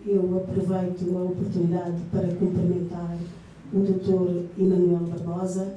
Eu aproveito a oportunidade para cumprimentar o Dr. Emanuel Barbosa,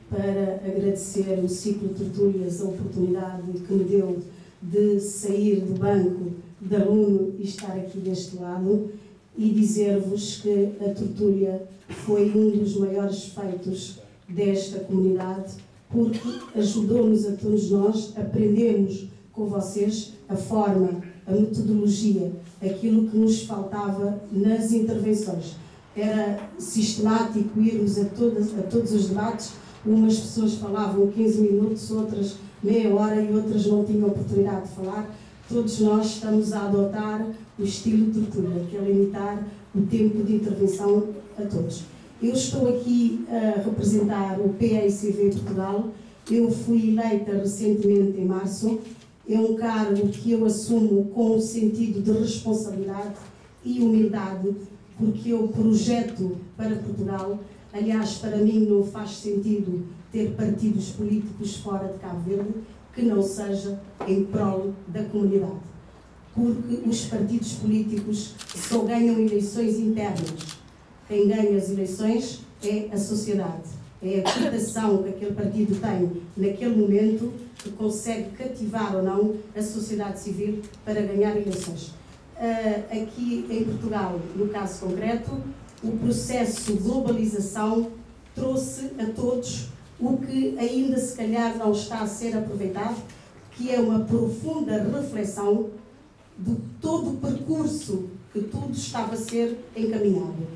para agradecer o ciclo de tertúlias a oportunidade que me deu de sair do banco de aluno e estar aqui deste lado, e dizer-vos que a tertúlia foi um dos maiores feitos desta comunidade, porque ajudou-nos a todos nós a aprendermos com vocês a forma, a metodologia, aquilo que nos faltava nas intervenções. Era sistemático irmos a todos os debates. Umas pessoas falavam 15 minutos, outras meia hora e outras não tinham oportunidade de falar. Todos nós estamos a adotar o estilo de tertúlia, que é limitar o tempo de intervenção a todos. Eu estou aqui a representar o PAICV Portugal. Eu fui eleita recentemente em março. É um cargo que eu assumo com o sentido de responsabilidade e humildade, porque eu projeto para Portugal. Aliás, para mim não faz sentido ter partidos políticos fora de Cabo Verde que não seja em prol da comunidade. Porque os partidos políticos só ganham eleições internas. Quem ganha as eleições é a sociedade. É a cotação que aquele partido tem naquele momento que consegue cativar ou não a sociedade civil para ganhar eleições. Aqui em Portugal, no caso concreto, o processo de globalização trouxe a todos o que ainda se calhar não está a ser aproveitado, que é uma profunda reflexão de todo o percurso que tudo estava a ser encaminhado.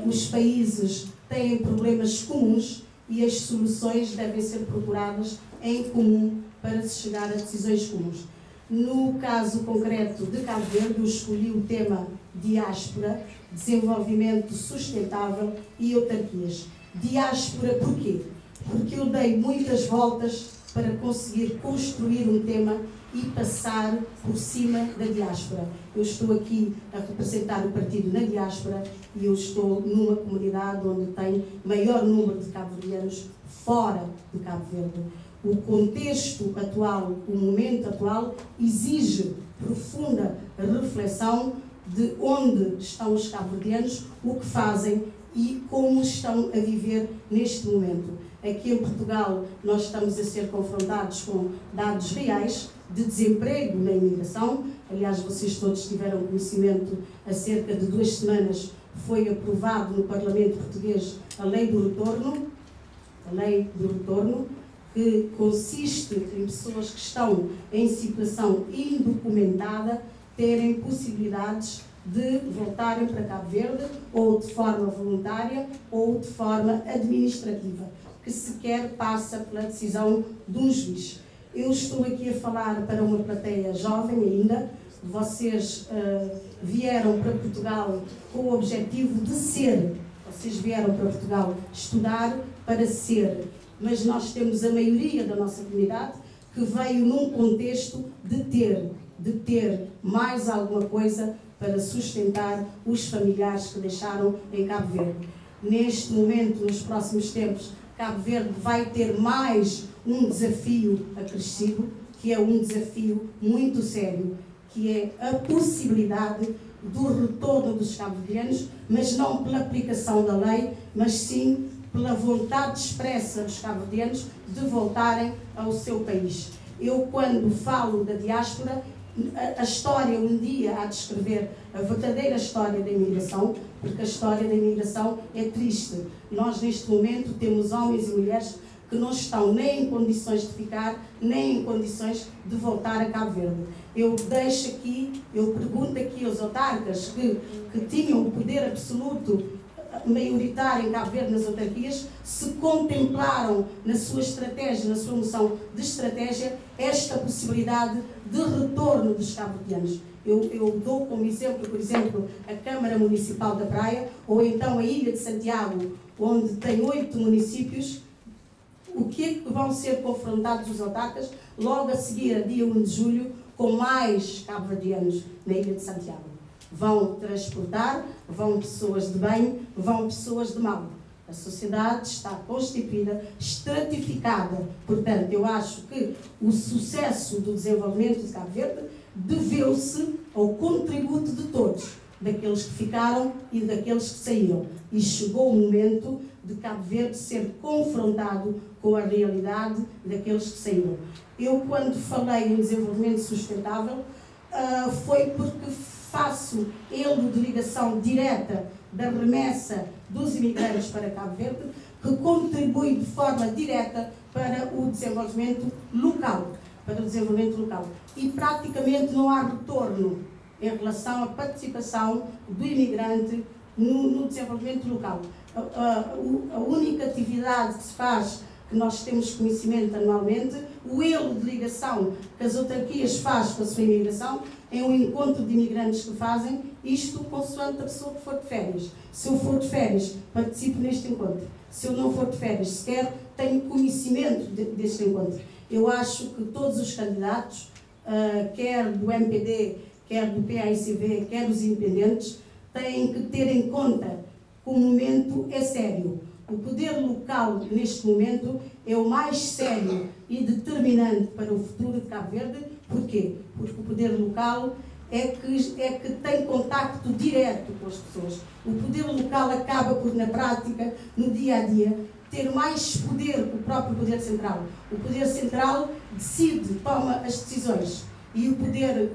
Os países têm problemas comuns e as soluções devem ser procuradas em comum para se chegar a decisões comuns. No caso concreto de Cabo Verde, eu escolhi o tema diáspora, desenvolvimento sustentável e autarquias. Diáspora porquê? Porque eu dei muitas voltas para conseguir construir um tema e passar por cima da diáspora. Eu estou aqui a representar o partido na diáspora e eu estou numa comunidade onde tem maior número de cabo-verdianos fora de Cabo Verde. O contexto atual, o momento atual, exige profunda reflexão de onde estão os cabo-verdianos, o que fazem e como estão a viver neste momento. Aqui em Portugal nós estamos a ser confrontados com dados reais de desemprego na imigração. Aliás, vocês todos tiveram conhecimento, há cerca de 2 semanas foi aprovado no Parlamento Português a Lei do Retorno, que consiste em pessoas que estão em situação indocumentada terem possibilidades de voltarem para Cabo Verde, ou de forma voluntária ou de forma administrativa, que sequer passa pela decisão de um juiz. Eu estou aqui a falar para uma plateia jovem ainda. Vocês vieram para Portugal com o objetivo de ser. Vocês vieram para Portugal estudar para ser. Mas nós temos a maioria da nossa comunidade que veio num contexto de ter mais alguma coisa para sustentar os familiares que deixaram em Cabo Verde. Neste momento, nos próximos tempos, Cabo Verde vai ter mais um desafio acrescido, que é um desafio muito sério, que é a possibilidade do retorno dos cabo-verdianos, mas não pela aplicação da lei, mas sim pela vontade expressa dos cabo-verdianos de voltarem ao seu país. Eu, quando falo da diáspora, a história um dia há de escrever a verdadeira história da imigração, porque a história da imigração é triste. Nós, neste momento, temos homens e mulheres que não estão nem em condições de ficar, nem em condições de voltar a Cabo Verde. Eu pergunto aqui aos autarcas que tinham o poder absoluto maioritário em Cabo Verde nas autarquias, se contemplaram na sua estratégia, na sua noção de estratégia, esta possibilidade de retorno dos cabo-verdianos. Eu dou como exemplo, por exemplo, a Câmara Municipal da Praia, ou então a Ilha de Santiago, onde tem 8 municípios. O que é que vão ser confrontados os autarcas logo a seguir, a dia 1 de julho, com mais cabo-verdianos na Ilha de Santiago? Vão transportar, vão pessoas de bem, vão pessoas de mal. A sociedade está constituída, estratificada. Portanto, eu acho que o sucesso do desenvolvimento de Cabo Verde deveu-se ao contributo de todos. daqueles que ficaram e daqueles que saíram. E chegou o momento de Cabo Verde ser confrontado com a realidade daqueles que saíram. Eu, quando falei em desenvolvimento sustentável, foi porque faço elo de ligação direta da remessa dos imigrantes para Cabo Verde, que contribui de forma direta para o desenvolvimento local. E praticamente não há retorno em relação à participação do imigrante no desenvolvimento local. A única atividade que se faz, que nós temos conhecimento anualmente, o elo de ligação que as autarquias fazem com a sua imigração, é um encontro de imigrantes que fazem, isto consoante a pessoa que for de férias. Se eu for de férias, participo neste encontro. Se eu não for de férias sequer, tenho conhecimento deste encontro. Eu acho que todos os candidatos, quer do MPD, quer do PAICV, quer dos independentes, têm que ter em conta que o momento é sério. O poder local, neste momento, é o mais sério e determinante para o futuro de Cabo Verde. Porquê? Porque o poder local é que tem contacto direto com as pessoas. O poder local acaba por, na prática, no dia a dia, ter mais poder que o próprio poder central. O poder central decide, toma as decisões, e o poder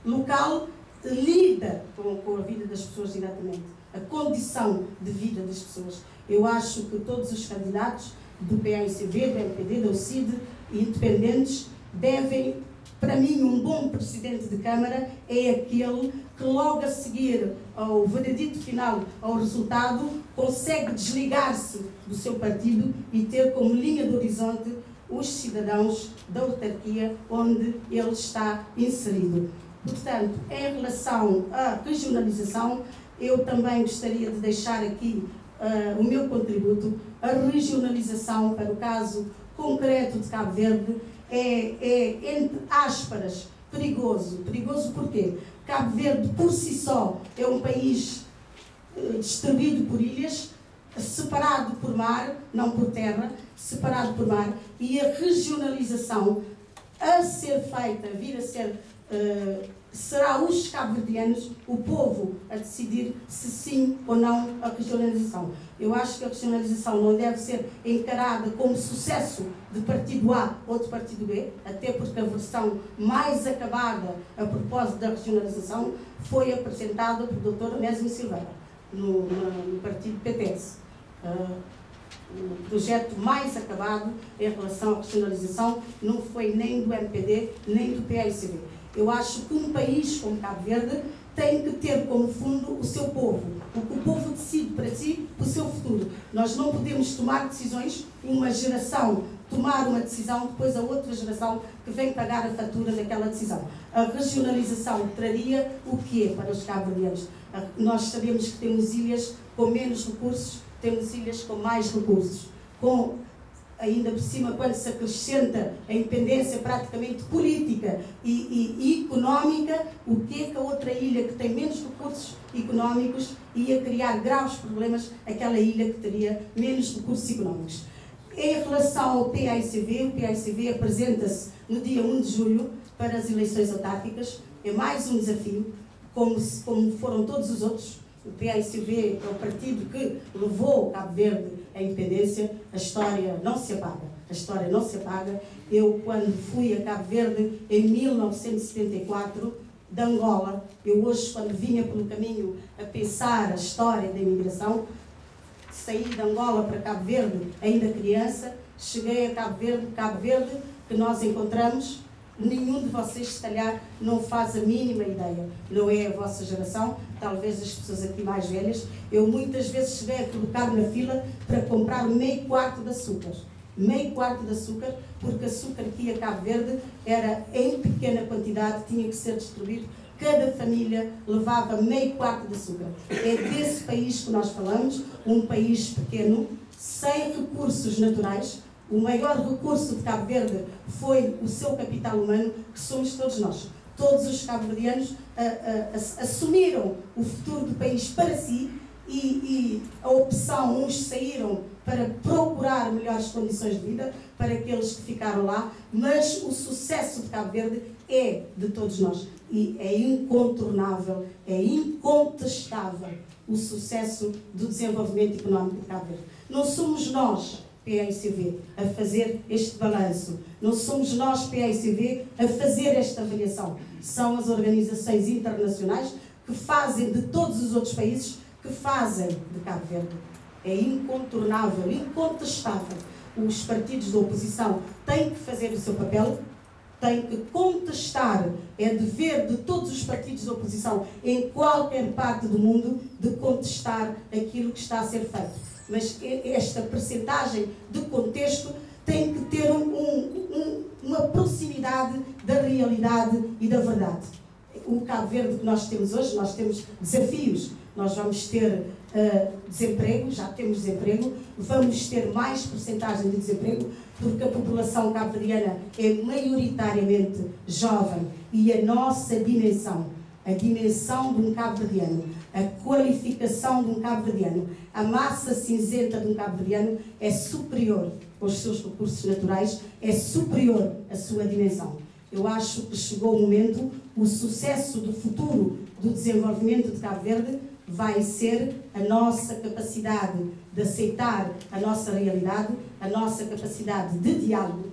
local lida com a vida das pessoas diretamente, a condição de vida das pessoas. Eu acho que todos os candidatos do PAICV, do MPD, da UCID e independentes devem, para mim, um bom presidente de Câmara é aquele que logo a seguir ao veredito final, ao resultado, consegue desligar-se do seu partido e ter como linha de horizonte os cidadãos da autarquia onde ele está inserido. Portanto, em relação à regionalização, eu também gostaria de deixar aqui o meu contributo. A regionalização, para o caso concreto de Cabo Verde, é entre aspas, perigoso. Perigoso porquê? Cabo Verde, por si só, é um país distribuído por ilhas, separado por mar, não por terra, separado por mar, e a regionalização a ser feita, a vir a ser, será os cabo-verdianos, o povo, a decidir se sim ou não a regionalização. Eu acho que a regionalização não deve ser encarada como sucesso de partido A ou de partido B, até porque a versão mais acabada a propósito da regionalização foi apresentada pelo Dr. Onésimo Silveira, no partido PPS. O projeto mais acabado em relação à regionalização não foi nem do MPD, nem do PAICV. Eu acho que um país como Cabo Verde tem que ter como fundo o seu povo, o que o povo decide para si, o seu futuro. Nós não podemos tomar decisões, uma geração tomar uma decisão, depois a outra geração que vem pagar a fatura daquela decisão. A regionalização traria o quê para os cabo-verdianos? Nós sabemos que temos ilhas com menos recursos, temos ilhas com mais recursos, ainda por cima, quando se acrescenta a independência praticamente política e económica, o que é que a outra ilha que tem menos recursos económicos ia criar graves problemas àquela ilha que teria menos recursos económicos. Em relação ao PAICV, o PAICV apresenta-se no dia 1 de julho para as eleições autárquicas. É mais um desafio, como foram todos os outros. O PAICV é o partido que levou Cabo Verde à independência. A história não se apaga. A história não se apaga. Eu, quando fui a Cabo Verde em 1974, de Angola, eu hoje, quando vinha pelo caminho a pensar a história da imigração, saí de Angola para Cabo Verde, ainda criança, cheguei a Cabo Verde, que nós encontramos. Nenhum de vocês, se calhar, não faz a mínima ideia. Não é a vossa geração, talvez as pessoas aqui mais velhas. Eu muitas vezes cheguei a colocar-me na fila para comprar meio quarto de açúcar. Meio quarto de açúcar, porque açúcar aqui a Cabo Verde era em pequena quantidade, tinha que ser distribuído. Cada família levava meio quarto de açúcar. É desse país que nós falamos, um país pequeno, sem recursos naturais. O maior recurso de Cabo Verde foi o seu capital humano, que somos todos nós. Todos os cabo-verdianos assumiram o futuro do país para si e a opção, uns saíram para procurar melhores condições de vida para aqueles que ficaram lá, mas o sucesso de Cabo Verde é de todos nós e é incontornável, é incontestável o sucesso do desenvolvimento económico de Cabo Verde. Não somos nós, PAICV, a fazer este balanço, não somos nós, PAICV, a fazer esta avaliação. São as organizações internacionais que fazem de todos os outros países, que fazem de Cabo Verde. É incontornável, incontestável. Os partidos da oposição têm que fazer o seu papel, têm que contestar, é dever de todos os partidos da oposição em qualquer parte do mundo de contestar aquilo que está a ser feito. Mas esta percentagem de contexto tem que ter uma proximidade da realidade e da verdade. O Cabo Verde que nós temos hoje, nós temos desafios. Nós vamos ter desemprego, já temos desemprego, vamos ter mais percentagem de desemprego, porque a população cabo-verdiana é maioritariamente jovem e a nossa dimensão, a dimensão de um cabo-verdiano, a qualificação de um cabo-verdiano, a massa cinzenta de um cabo-verdiano é superior aos seus recursos naturais, é superior à sua dimensão. Eu acho que chegou o momento, o sucesso do futuro do desenvolvimento de Cabo Verde vai ser a nossa capacidade de aceitar a nossa realidade, a nossa capacidade de diálogo.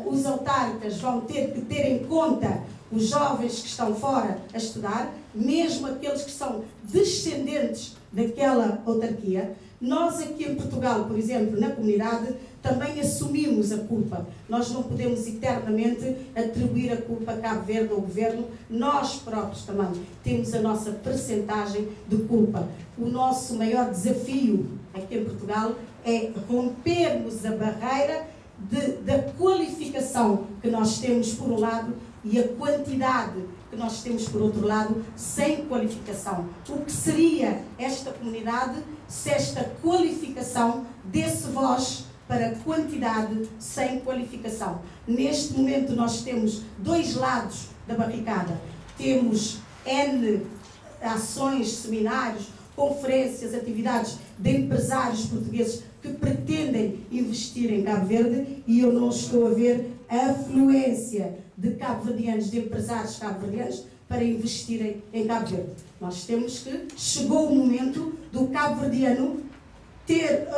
Os autarcas vão ter que ter em conta os jovens que estão fora a estudar, mesmo aqueles que são descendentes daquela autarquia. Nós aqui em Portugal, por exemplo, na comunidade, também assumimos a culpa. Nós não podemos eternamente atribuir a culpa a Cabo Verde ao governo. Nós próprios também temos a nossa percentagem de culpa. O nosso maior desafio aqui em Portugal é rompermos a barreira da qualificação que nós temos por um lado e a quantidade que nós temos por outro lado, sem qualificação. O que seria esta comunidade se esta qualificação desse voz para quantidade sem qualificação? Neste momento nós temos dois lados da barricada. Temos N ações, seminários, conferências, atividades de empresários portugueses que pretendem investir em Cabo Verde e eu não estou a ver a afluência de cabo-verdianos, de empresários cabo-verdianos para investirem em Cabo Verde. Nós temos que, chegou o momento do cabo-verdiano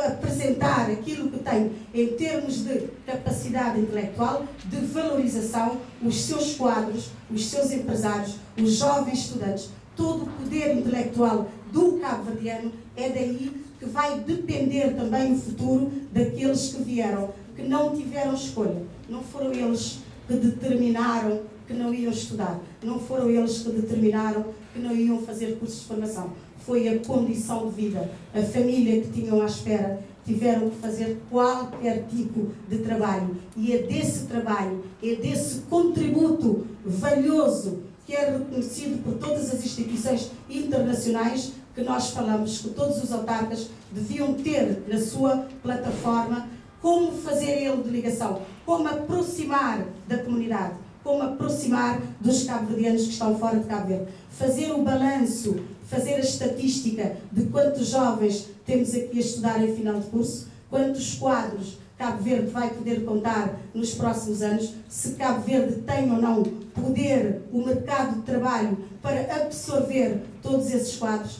apresentar aquilo que tem em termos de capacidade intelectual, de valorização, os seus quadros, os seus empresários, os jovens estudantes, todo o poder intelectual do cabo-verdiano. É daí que vai depender também o futuro daqueles que vieram, que não tiveram escolha. Não foram eles que determinaram que não iam estudar, não foram eles que determinaram que não iam fazer cursos de formação. Foi a condição de vida, a família que tinham à espera, tiveram que fazer qualquer tipo de trabalho. E é desse trabalho, é desse contributo valioso que é reconhecido por todas as instituições internacionais que nós falamos que todos os autarcas deviam ter na sua plataforma como fazer elo de ligação, como aproximar da comunidade, como aproximar dos cabo-verdianos que estão fora de Cabo Verde, fazer o balanço, fazer a estatística de quantos jovens temos aqui a estudar em final de curso, quantos quadros Cabo Verde vai poder contar nos próximos anos, se Cabo Verde tem ou não poder, o mercado de trabalho para absorver todos esses quadros.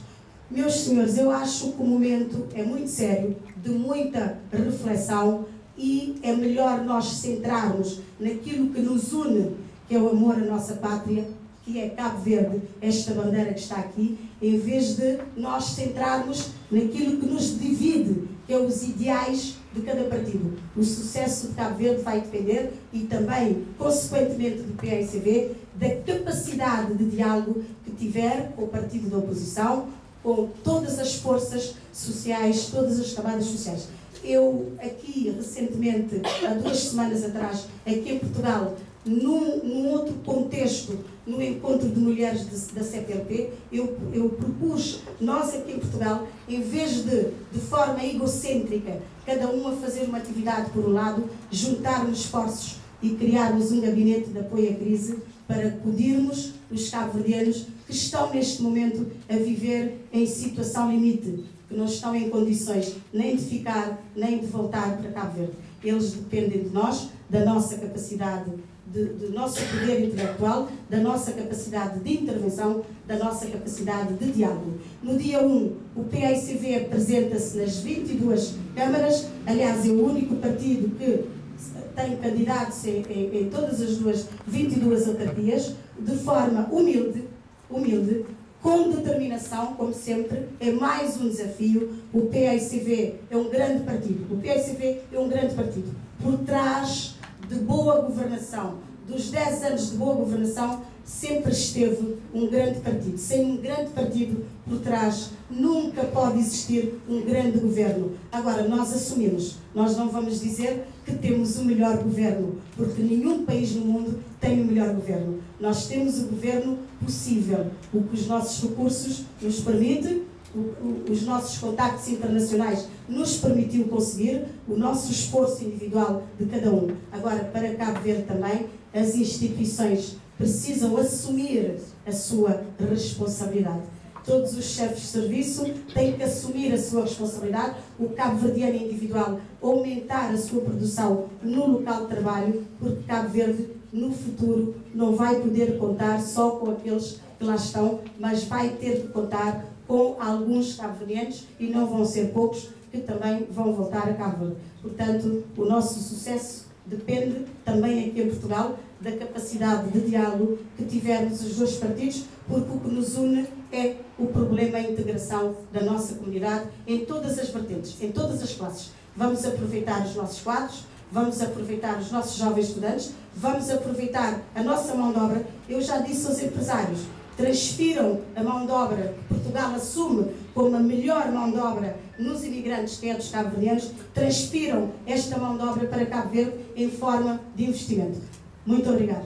Meus senhores, eu acho que o momento é muito sério, de muita reflexão, e é melhor nós centrarmos naquilo que nos une, que é o amor à nossa pátria, que é Cabo Verde, esta bandeira que está aqui, em vez de nós centrarmos naquilo que nos divide, que é os ideais de cada partido. O sucesso de Cabo Verde vai depender, e também, consequentemente, do PAICV, da capacidade de diálogo que tiver com o partido da oposição, com todas as forças sociais, todas as camadas sociais. Eu aqui, recentemente, há 2 semanas atrás, aqui em Portugal, num outro contexto, no encontro de mulheres da CPLP, eu propus, nós aqui em Portugal, em vez de forma egocêntrica, cada um a fazer uma atividade por um lado, juntarmos esforços e criarmos um gabinete de apoio à crise para acudirmos os cabo-verdianos que que estão neste momento a viver em situação limite, que não estão em condições nem de ficar, nem de voltar para Cabo Verde. Eles dependem de nós, da nossa capacidade, do nosso poder intelectual, da nossa capacidade de intervenção, da nossa capacidade de diálogo. No dia 1, o PAICV apresenta-se nas 22 câmaras, aliás, é o único partido que tem candidatos em todas as 22 autarquias, de forma humilde, com determinação, como sempre. É mais um desafio. O PAICV é um grande partido. O PAICV é um grande partido. Por trás de boa governação, dos 10 anos de boa governação, sempre esteve um grande partido. Sem um grande partido por trás, nunca pode existir um grande governo. Agora, nós assumimos. Nós não vamos dizer que temos o melhor governo, porque nenhum país no mundo tem o melhor governo. Nós temos o governo possível, o que os nossos recursos nos permitem, os nossos contactos internacionais nos permitiu conseguir, o nosso esforço individual de cada um. Agora, para Cabo Verde também, as instituições precisam assumir a sua responsabilidade. Todos os chefes de serviço têm que assumir a sua responsabilidade, o cabo-verdiano individual aumentar a sua produção no local de trabalho, porque Cabo Verde, no futuro, não vai poder contar só com aqueles que lá estão, mas vai ter que contar com alguns cabo-verdianos, e não vão ser poucos, que também vão voltar a Cabo Verde. Portanto, o nosso sucesso depende também aqui em Portugal da capacidade de diálogo que tivermos os dois partidos, porque o que nos une é o problema da integração da nossa comunidade em todas as vertentes, em todas as classes. Vamos aproveitar os nossos quadros, vamos aproveitar os nossos jovens estudantes, vamos aproveitar a nossa mão de obra. Eu já disse aos empresários, transfiram a mão de obra que Portugal assume como a melhor mão de obra nos imigrantes, que é dos cabo-verdianos, transfiram esta mão de obra para Cabo Verde em forma de investimento. Muito obrigada.